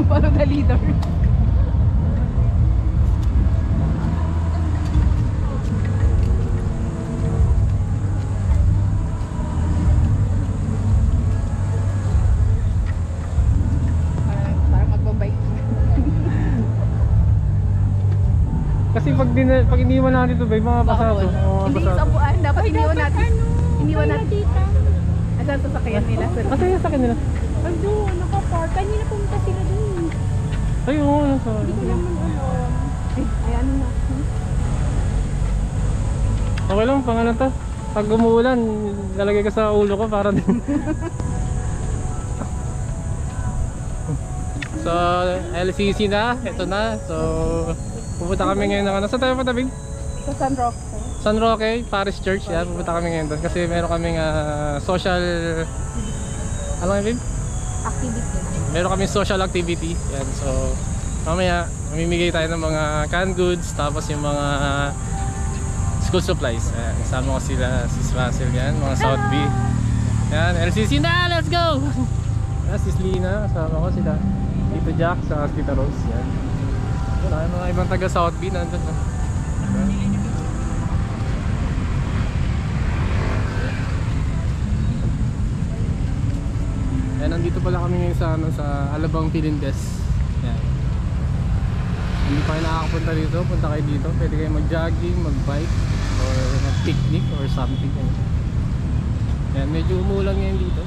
Follow the leader. Parang magbabike. Kasi pag iniwan natin ito, bay, mga pasado. Hindi sa upuan, dapat iniwan natin. Iniwan natin. Asan sasakyan nila? Asa yung sakin nila? Ay doon, nakapark. Kanina pumunta sila doon. Ay, oo, nasa. Hindi ko naman alam. Ay, ano na? Okay lang, pangalan to. Pag umuulan, lalagay ka sa ulo ko para din. So, LCC na, ito na. So, pupunta kami ngayon ng ano. Saan tayo patabing? Sa San Roque. San Roque, Parish Church. Yan, pupunta kami ngayon doon. Kasi meron kaming social... Ano nga yun? Activity. Meron kaming social activity. Yan, so mamaya mamimigay tayo ng mga canned goods. Tapos yung mga school supplies. Ayan, kasama ko sila, Sis Russell yan, mga South B. Yan, LCC na! Let's go! Yan, Sis Lina, kasama ko sila. Tito Jack, sa Tita Rose. Yan. Wala, yung mga ibang taga South B nandun. Yan, nandito pala kami ngayon sa, sa Alabang Pilindes. Yan. Hindi pa kayo nakakapunta dito, punta kayo dito. Pwede kayo mag-jogging, mag-bike, or mag-picnic or something. Yan, medyo umulan ngayon dito.